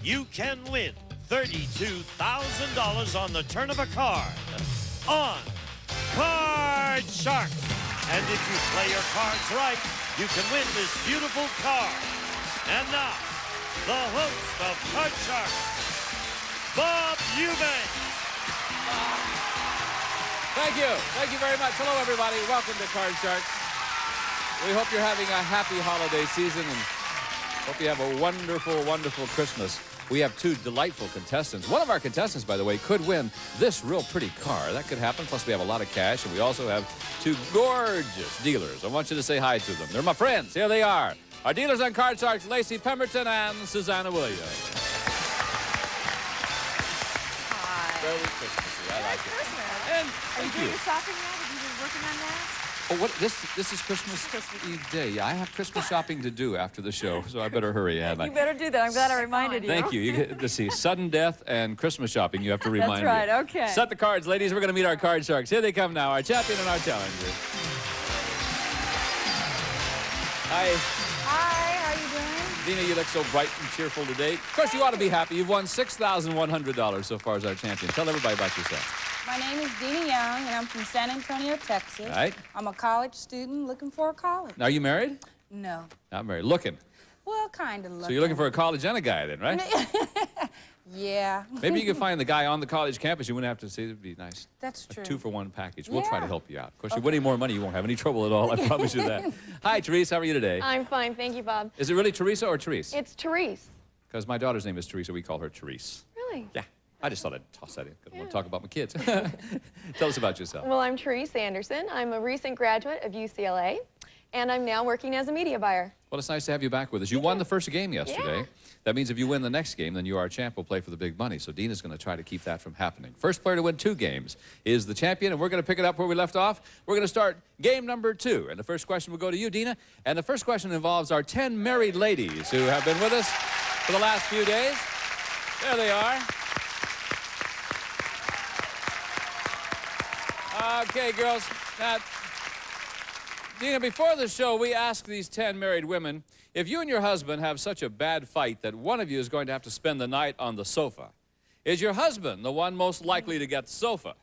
you can win $32,000 on the turn of a card on Card Shark. And if you play your cards right, you can win this beautiful card. And now, the host of Card Shark, Bob Eubanks. Thank you. Thank you very much. Hello, everybody. Welcome to Card Shark. We hope you're having a happy holiday season and hope you have a wonderful, wonderful Christmas. We have two delightful contestants. One of our contestants, by the way, could win this real pretty car. That could happen. Plus, we have a lot of cash, and we also have two gorgeous dealers. I want you to say hi to them. They're my friends. Here they are. Our dealers on Card Sharks, Lacey Pemberton and Susanna Williams. Hi. Very Christmassy. I like it. Christmas. And Are you thank doing you. your shopping yet? Have you been working on that? Oh, what? This is Christmas Eve day. Yeah, I have Christmas shopping to do after the show, so I better hurry, haven't I? You better do that. I'm glad I reminded you. Thank you. You get to see sudden death and Christmas shopping. You have to remind me. That's right. Okay. Set the cards, ladies. We're going to meet our Card Sharks. Here they come now, our champion and our challenger. Hi. Hi. How are you doing? Dina, you look so bright and cheerful today. Of course, you ought to be happy. You've won $6,100 so far as our champion. Tell everybody about yourself. My name is Dina Young, and I'm from San Antonio, Texas. All right. I'm a college student looking for a college. Now, are you married? No. Not married. Looking. Well, kind of looking. So you're looking for a college and a guy then, right? Yeah. Maybe you could find the guy on the college campus. You wouldn't have to say it'd be nice. That's true. A 2-for-1 package. We'll try to Yeah. help you out. Of course, you're winning more money. You won't have any trouble at all. I promise you that. Hi, Terise. How are you today? I'm fine, thank you, Bob. Is it really Teresa or Terise? It's Terise. Because my daughter's name is Teresa. We call her Terise. Really? Yeah. I just thought I'd toss that in because I want to talk about my kids. Tell us about yourself. Well, I'm Terise Anderson. I'm a recent graduate of UCLA, and I'm now working as a media buyer. Well, it's nice to have you back with us. You won the first game yesterday. Yeah. That means if you win the next game, then you, our champ, will play for the big money. So Dina's going to try to keep that from happening. First player to win 2 games is the champion, and we're going to pick it up where we left off. We're going to start game number 2. And the first question will go to you, Dina. And the first question involves our 10 married ladies who have been with us for the last few days. There they are. Okay, girls. Now, Dina, before the show, we asked these 10 married women, if you and your husband have such a bad fight that one of you is going to have to spend the night on the sofa, is your husband the one most likely to get the sofa?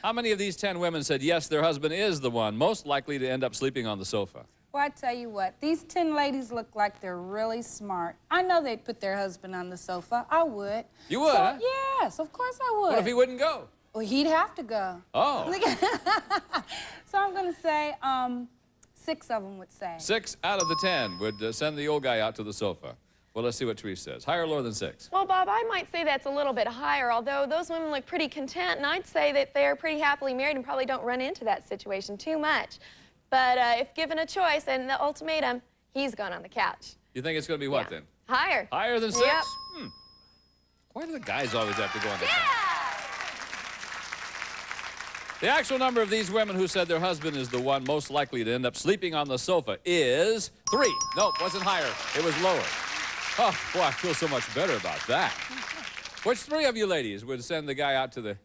How many of these 10 women said, yes, their husband is the one most likely to end up sleeping on the sofa? Well, I tell you what, these 10 ladies look like they're really smart. I know they'd put their husband on the sofa. I would. You would, So, huh? Yes, of course I would. What if he wouldn't go? Well, he'd have to go. Oh. So I'm going to say 6 of them would say. 6 out of the 10 would send the old guy out to the sofa. Well, let's see what Terise says. Higher or lower than 6? Well, Bob, I might say that's a little bit higher, although those women look pretty content, and I'd say that they're pretty happily married and probably don't run into that situation too much. But if given a choice and the ultimatum, he's gone on the couch. You think it's going to be what, Yeah. then? Higher. Higher than 6? Yep. Why do the guys always have to go on the sofa? Yeah! The actual number of these women who said their husband is the one most likely to end up sleeping on the sofa is 3. Nope, wasn't higher. It was lower. Oh, boy, I feel so much better about that. Which 3 of you ladies would send the guy out to the...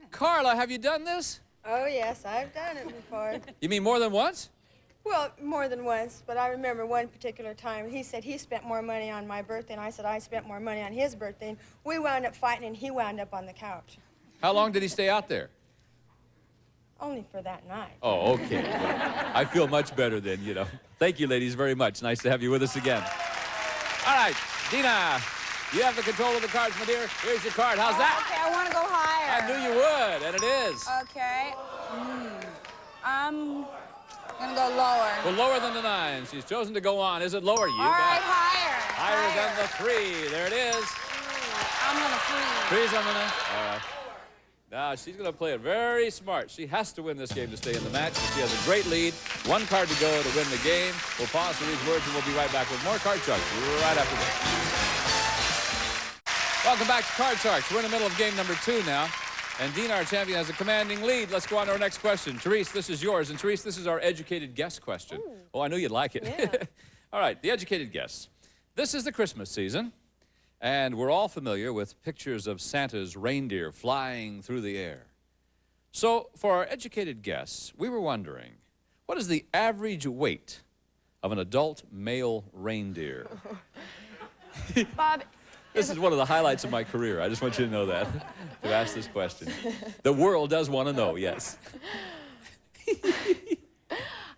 Carla, have you done this? Oh, yes, I've done it before. You mean more than once? Well, more than once, but I remember one particular time. He said he spent more money on my birthday, and I said I spent more money on his birthday. And we wound up fighting, and he wound up on the couch. How long did he stay out there? Only for that night. Oh, okay. Well, I feel much better then, you know. Thank you, ladies, very much. Nice to have you with us again. All right, Dina, you have the control of the cards, my dear. Here's your card. How's that? Okay, I want to go higher. I knew you would, and it is. Okay. I'm going to go lower. Well, lower than the 9. She's chosen to go on. Is it lower? You All right, got it. higher. Higher than the 3. There it is. I'm going to freeze. 3's on the 9. All right. Now, she's going to play it very smart. She has to win this game to stay in the match. She has a great lead. 1 card to go to win the game. We'll pause for these words, and we'll be right back with more Card Sharks right after this. Welcome back to Card Sharks. We're in the middle of game number 2 now. And Dina, our champion, has a commanding lead. Let's go on to our next question. Terise, this is yours. And Terise, this is our educated guess question. Ooh. Oh, I knew you'd like it. Yeah. All right, the educated guess. This is the Christmas season. And we're all familiar with pictures of Santa's reindeer flying through the air. So, for our educated guess, we were wondering, what is the average weight of an adult male reindeer? Bob, This is one of the highlights of my career. I just want you to know that, to ask this question. The world does want to know, yes.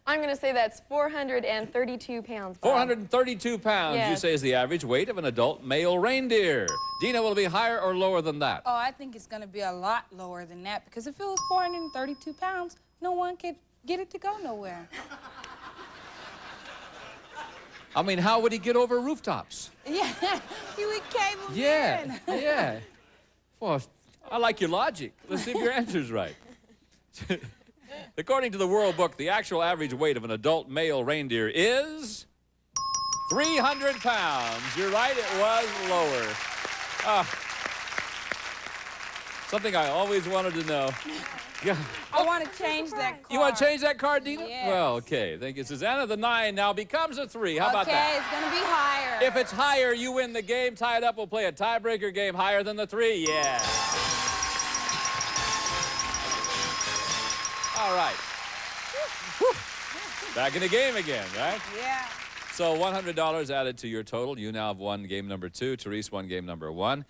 I'm going to say that's 432 pounds, Bob. 432 pounds, you Yes. say, is the average weight of an adult male reindeer. Dina, will it be higher or lower than that? Oh, I think it's going to be a lot lower than that because if it was 432 pounds, no one could get it to go nowhere. I mean, how would he get over rooftops? Yeah, you would cable him Yeah, in. yeah. Well, I like your logic. Let's see if your answer's right. According to the World Book, the actual average weight of an adult male reindeer is 300 pounds. You're right, it was lower. Something I always wanted to know. Yeah. I want to change that card. You want to change that card, Dina? Yes. Well, okay. Thank you, Susanna. The 9 now becomes a 3. How about that? Okay, it's going to be higher. If it's higher, you win the game. Tie it up. We'll play a tiebreaker game higher than the 3. Yeah. All right. Back in the game again, right? Yeah. So $100 added to your total. You now have won game number 2. Terise won game number 1.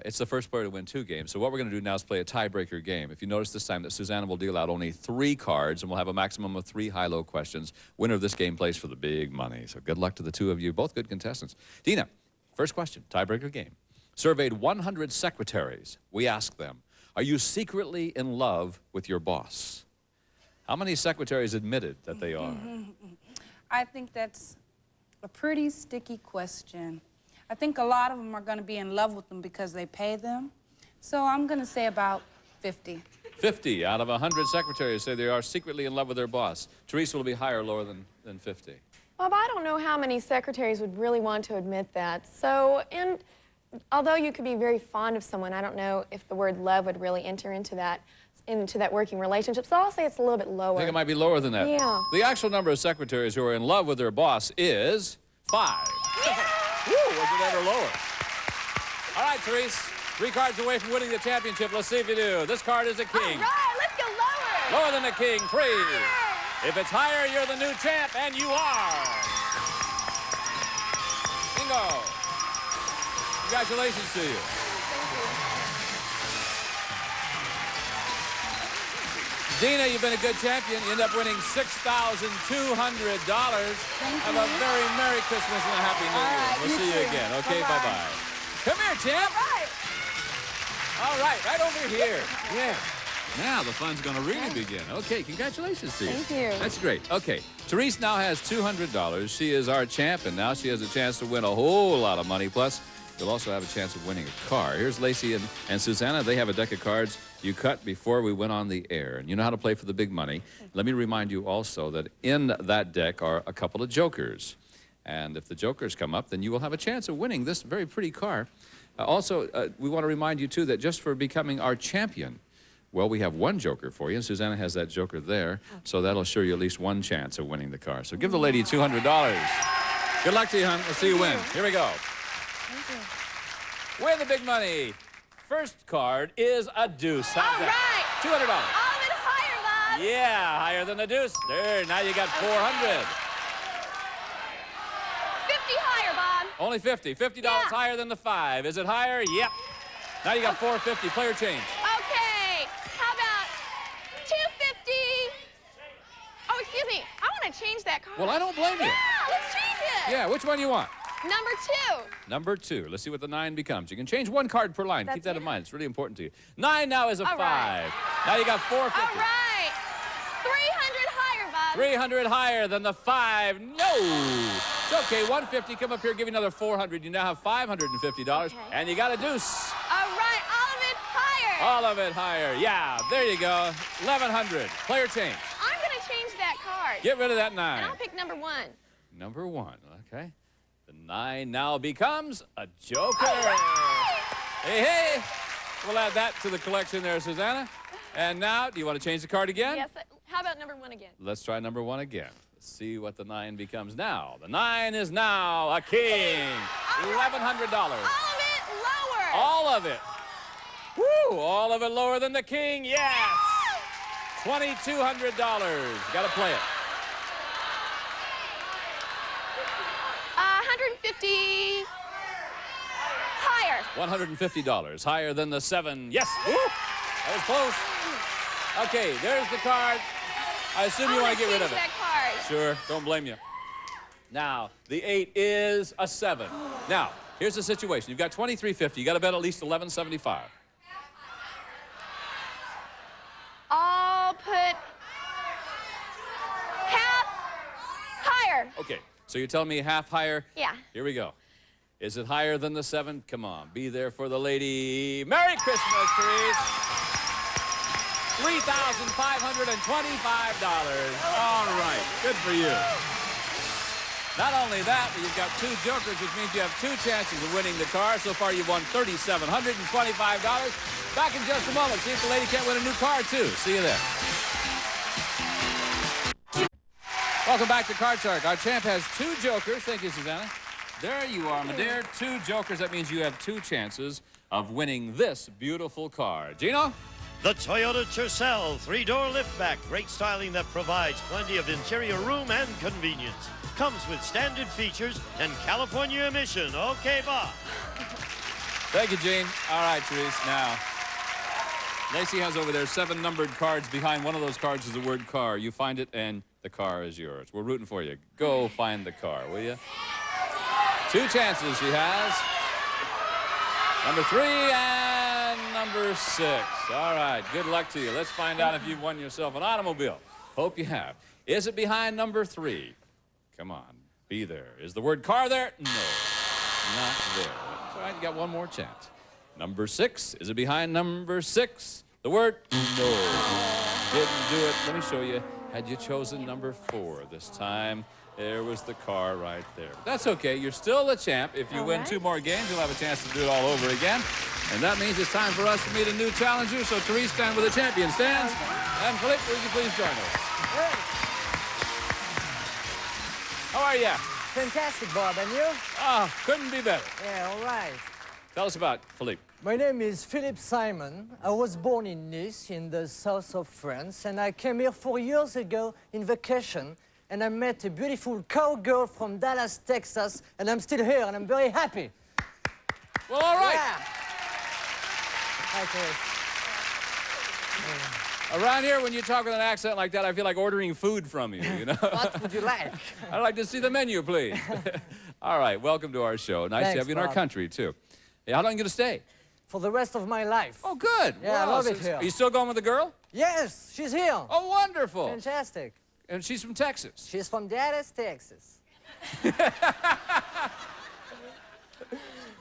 It's the first player to win 2 games. So what we're going to do now is play a tiebreaker game. If you notice this time that Susanna will deal out only 3 cards, and we'll have a maximum of 3 high-low questions. Winner of this game plays for the big money. So good luck to the 2 of you, both good contestants. Dina, first question, tiebreaker game. Surveyed 100 secretaries. We asked them, are you secretly in love with your boss? How many secretaries admitted that they are? I think that's a pretty sticky question. I think a lot of them are going to be in love with them because they pay them. So I'm going to say about 50. 50 out of 100 secretaries say they are secretly in love with their boss. Terise, will it be higher or lower than 50? Bob, I don't know how many secretaries would really want to admit that. So, and although you could be very fond of someone, I don't know if the word love would really enter into that working relationship. So I'll say it's a little bit lower. I think it might be lower than that. Yeah. The actual number of secretaries who are in love with their boss is 5. Yeah. Woo, was it ever lower? All right, Terise, 3 cards away from winning the championship. Let's see if you do. This card is a king. All right, let's go lower. Lower than the king, 3. Higher. If it's higher, you're the new champ, and you are. Bingo. Congratulations to you. Dina, you've been a good champion. You end up winning $6,200. Have a very Merry Christmas and a Happy New Year. right, We'll you see you too. again. Okay, Bye-bye. bye-bye. Come here, champ. All right, over here. Yeah. Now the fun's going to really begin. Okay, congratulations to you. Thank you. That's great. Okay, Terise now has $200. She is our champ, and now she has a chance to win a whole lot of money. Plus, you'll also have a chance of winning a car. Here's Lacey and Susanna. They have a deck of cards you cut before we went on the air. And you know how to play for the big money. Let me remind you also that in that deck are a couple of jokers. And if the jokers come up, then you will have a chance of winning this very pretty car. Also, we want to remind you, too, that just for becoming our champion, well, we have 1 joker for you, and Susanna has that joker there, so that'll assure you at least 1 chance of winning the car. So give the lady $200. Good luck to you, hon. We'll see you win. Here we go. Win the big money. First card is a deuce. How's All that? right. $200. All of it higher, Bob. Yeah, higher than the deuce. There, now you got 400. 50 higher, Bob. Only 50. $50 Yeah. higher than the 5. Is it higher? Yep. Now you got 450. Player change. Okay. How about 250? Oh, excuse me. I want to change that card. Well, I don't blame you. Yeah, let's change it. Yeah, which one you want? Number 2. Number 2. Let's see what the 9 becomes. You can change 1 card per line. Keep That's that in it. mind. It's really important to you. 9 now is a All 5. right. Now you got 450. All right. 300 higher, Bob. 300 higher than the 5. No. It's okay. 150. Come up here. Give you another 400. You now have $550. Okay. And you got a deuce. All right. All of it higher. All of it higher. Yeah. There you go. 1,100. Player change. I'm going to change that card. Get rid of that And 9. I'll pick number 1. Number 1. Okay. The 9 now becomes a joker. Right. Hey, hey. We'll add that to the collection there, Susanna. And now, do you want to change the card again? Yes. How about number 1 again? Let's try number 1 again. Let's see what the 9 becomes now. The 9 is now a king. $1,100. All of it lower. All of it. Woo! All of it lower than the king. Yes. $2,200. Got to play it. 150. Higher. $150. Higher than the 7. Yes. Woo! That was close. Okay, there's the card. I assume you want to get rid of it. That card. Sure, don't blame you. Now, the 8 is a 7. Now, here's the situation. You've got $23.50. You got to bet at least $11.75. I'll put half higher. Okay, so you're telling me half higher? Yeah. Here we go. Is it higher than the 7? Come on, be there for the lady. Merry Christmas, Terise. $3,525. All right, good for you. Not only that, but you've got 2 jokers, which means you have 2 chances of winning the car. So far, you've won $3,725. Back in just a moment. See if the lady can't win a new car, too. See you there. Welcome back to Card Shark. Our champ has 2 jokers. Thank you, Susanna. There you are, my dear. 2 jokers. That means you have 2 chances of winning this beautiful car. Gino? The Toyota Tercel 3-door liftback. Great styling that provides plenty of interior room and convenience. Comes with standard features and California emission. Okay, Bob. Thank you, Gene. All right, Terise. Now, Lacey has over there 7 numbered cards. Behind one of those cards is the word car. You find it, and the car is yours. We're rooting for you. Go find the car, will you? 2 chances she has. Number 3 and number 6. All right, good luck to you. Let's find out if you've won yourself an automobile. Hope you have. Is it behind number 3? Come on, be there. Is the word car there? No, not there. That's all right, you got one more chance. Number 6, is it behind number 6? The word? No. Didn't do it. Let me show you. Had you chosen number 4 this time, there was the car right there. But that's okay, you're still the champ. If you win 2 more games, you'll have a chance to do it all over again. And that means it's time for us to meet a new challenger. So Terise, stand where the champion stands. And Philippe, will you please join us? How are you? Fantastic, Bob. And you? Ah, couldn't be better. Yeah, all right. Tell us about Philippe. My name is Philippe Simon. I was born in Nice, in the south of France, and I came here 4 years ago in vacation, and I met a beautiful cowgirl from Dallas, Texas, and I'm still here, and I'm very happy. Well, all right. Yeah. Okay. Around here, when you talk with an accent like that, I feel like ordering food from you, you know? What would you like? I'd like to see the menu, please. All right, welcome to our show. Nice to Thanks, have you in our Bob. country, too. Hey, how long are you going to stay? For the rest of my life. Oh, good. Yeah, I Wow, love it so- here. Are you still going with the girl? Yes, she's here. Oh, wonderful. Fantastic. And she's from Texas. She's from Dallas, Texas.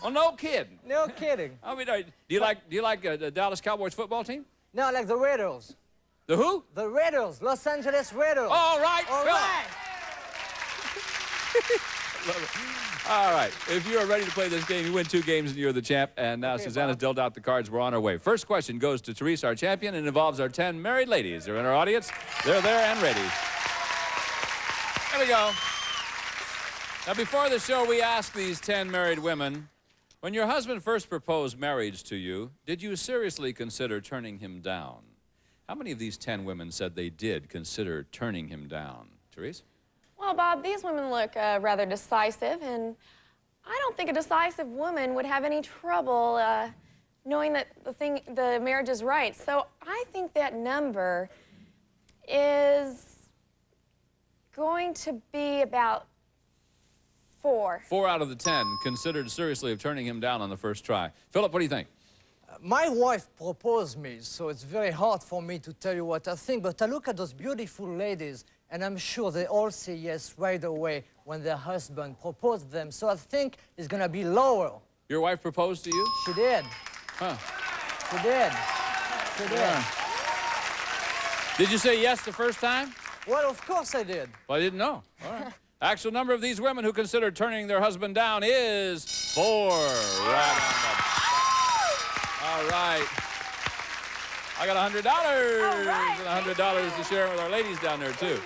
Oh, no kidding. No kidding. I mean, do you like the Dallas Cowboys football team? No, like the Raiders. The who? The Raiders, Los Angeles Raiders. All right, All Phil. right. All right. If you are ready to play this game, you win 2 games and you're the champ. And now Okay, Susanna's Bob. dealt out the cards. We're on our way. First question goes to Terise, our champion, and involves our 10 married ladies. They're in our audience. They're there and ready. Here we go. Now, before the show, we asked these 10 married women, when your husband first proposed marriage to you, did you seriously consider turning him down? How many of these 10 women said they did consider turning him down? Terise? Well, Bob, these women look rather decisive, and I don't think a decisive woman would have any trouble knowing that the marriage is right. So I think that number is going to be about 4. 4 out of the 10 considered seriously of turning him down on the first try. Philip, what do you think? My wife proposed me, so it's very hard for me to tell you what I think, but I look at those beautiful ladies, and I'm sure they all say yes right away when their husband proposed them, so I think it's gonna be lower. Your wife proposed to you? She did. Huh. She did. She did. Yeah. Did you say yes the first time? Well, of course I did. Well, I didn't know. All right. Actual number of these women who considered turning their husband down is 4. Right on the... All right. I got $100 right. and $100 to share with our ladies down there, too.